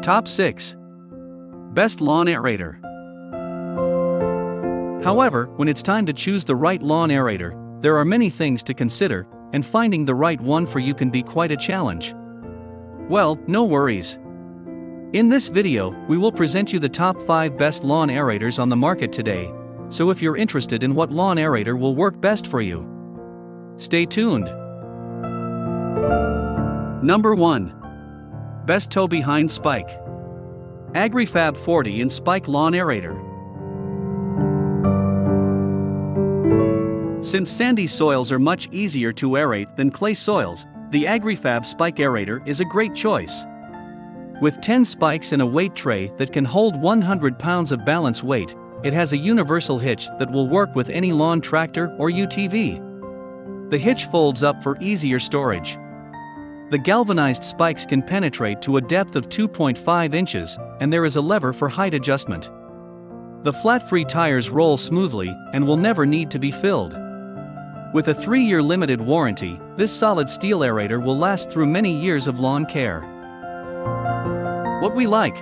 Top 6. Best Lawn Aerator. However, when it's time to choose the right lawn aerator, there are many things to consider, and finding the right one for you can be quite a challenge. Well, no worries. In this video, we will present you the top 5 best lawn aerators on the market today, so if you're interested in what lawn aerator will work best for you, stay tuned. Number 1. Best Toe Behind Spike. AgriFab 40-inch Spike Lawn Aerator. Since sandy soils are much easier to aerate than clay soils, the AgriFab Spike Aerator is a great choice. With 10 spikes and a weight tray that can hold 100 pounds of balance weight, it has a universal hitch that will work with any lawn tractor or UTV. The hitch folds up for easier storage. The galvanized spikes can penetrate to a depth of 2.5 inches, and there is a lever for height adjustment. The flat-free tires roll smoothly and will never need to be filled. With a 3-year limited warranty, this solid steel aerator will last through many years of lawn care. What we like: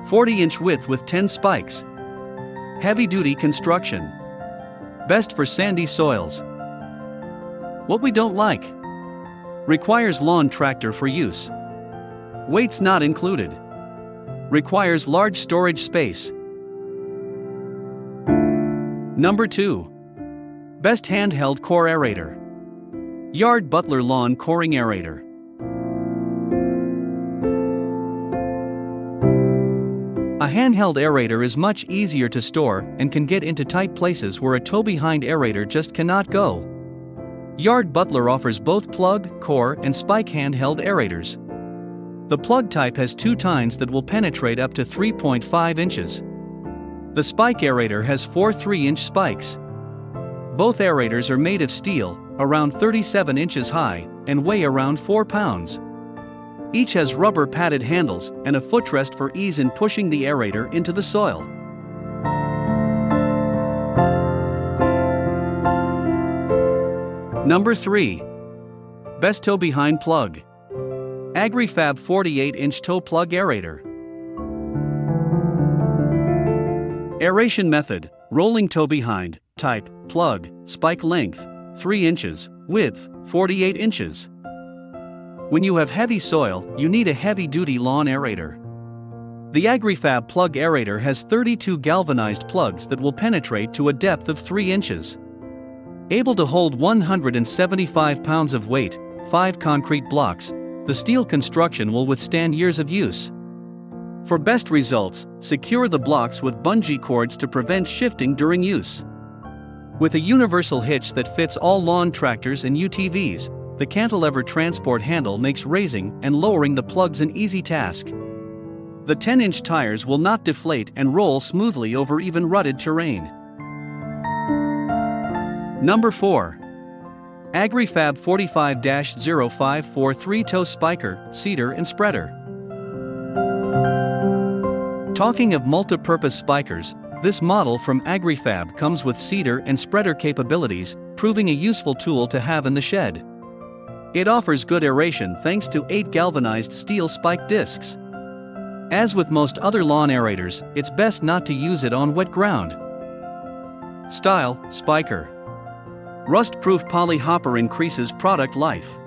40-inch width with 10 spikes. Heavy-duty construction. Best for sandy soils. What we don't like: requires lawn tractor for use. Weights not included. Requires large storage space. Number 2. Best Handheld Core Aerator. Yard Butler Lawn Coring Aerator. A handheld aerator is much easier to store and can get into tight places where a toe-behind aerator just cannot go. Yard Butler offers both plug, core, and spike handheld aerators. The plug type has 2 tines that will penetrate up to 3.5 inches. The spike aerator has 4 3-inch spikes. Both aerators are made of steel, around 37 inches high, and weigh around 4 pounds. Each has rubber padded handles and a footrest for ease in pushing the aerator into the soil. Number 3. Best Toe Behind Plug. AgriFab 48-inch Toe Plug Aerator. Aeration method: rolling toe behind, type, plug, spike length, 3 inches, width, 48 inches. When you have heavy soil, you need a heavy-duty lawn aerator. The AgriFab Plug Aerator has 32 galvanized plugs that will penetrate to a depth of 3 inches. Able to hold 175 pounds of weight, 5 concrete blocks, the steel construction will withstand years of use. For best results, secure the blocks with bungee cords to prevent shifting during use. With a universal hitch that fits all lawn tractors and UTVs, the cantilever transport handle makes raising and lowering the plugs an easy task. The 10-inch tires will not deflate and roll smoothly over even rutted terrain. Number 4. AgriFab 45-0543 3-toe spiker, seeder and spreader. Talking of multi-purpose spikers, this model from AgriFab comes with seeder and spreader capabilities, proving a useful tool to have in the shed. It offers good aeration thanks to 8 galvanized steel spike discs. As with most other lawn aerators, it's best not to use it on wet ground. Style: spiker. Rust-proof poly hopper increases product life.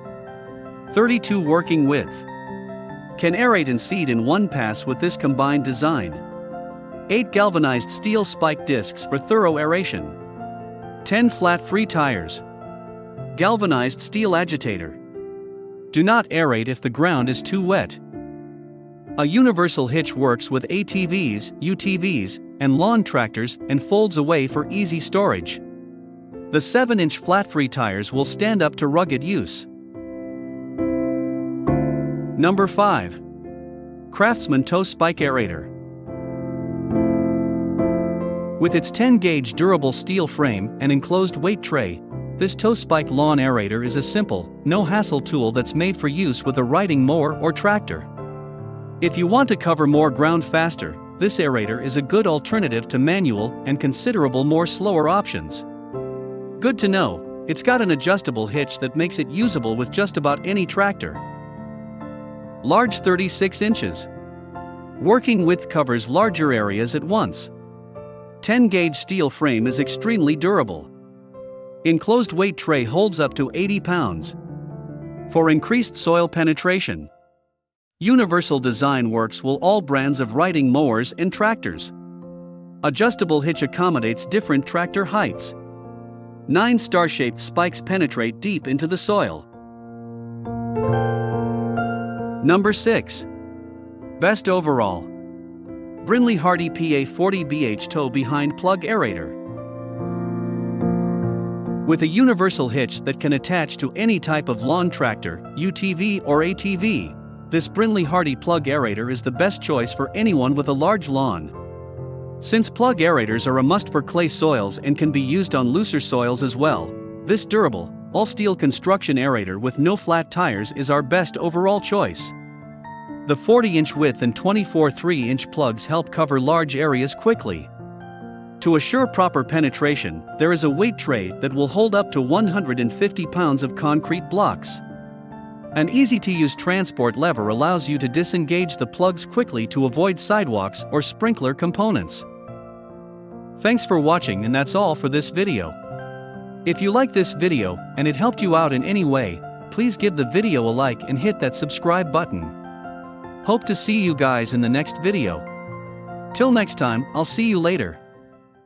32 working width. Can aerate and seed in one pass with this combined design. 8 galvanized steel spike discs for thorough aeration. 10 flat-free tires. Galvanized steel agitator. Do not aerate if the ground is too wet. A universal hitch works with ATVs, UTVs, and lawn tractors and folds away for easy storage. The 7-inch flat-free tires will stand up to rugged use. Number 5. Craftsman Toe Spike Aerator. With its 10-gauge durable steel frame and enclosed weight tray, this toe spike lawn aerator is a simple, no-hassle tool that's made for use with a riding mower or tractor. If you want to cover more ground faster, this aerator is a good alternative to manual and considerable more slower options. Good to know, it's got an adjustable hitch that makes it usable with just about any tractor. Large 36 inches. Working width covers larger areas at once. 10-gauge steel frame is extremely durable. Enclosed weight tray holds up to 80 pounds. For increased soil penetration. Universal design works with all brands of riding mowers and tractors. Adjustable hitch accommodates different tractor heights. 9 star-shaped spikes penetrate deep into the soil. Number 6. Best overall. Brinley Hardy PA40BH Tow Behind Plug Aerator. With a universal hitch that can attach to any type of lawn tractor, UTV or ATV, this Brinley Hardy plug aerator is the best choice for anyone with a large lawn. Since plug aerators are a must for clay soils and can be used on looser soils as well, this durable, all-steel construction aerator with no flat tires is our best overall choice. The 40-inch width and 24 3-inch plugs help cover large areas quickly. To assure proper penetration, there is a weight tray that will hold up to 150 pounds of concrete blocks. An easy-to-use transport lever allows you to disengage the plugs quickly to avoid sidewalks or sprinkler components. Thanks for watching, and that's all for this video. If you like this video and it helped you out in any way, please give the video a like and hit that subscribe button. Hope to see you guys in the next video. Till next time, I'll see you later.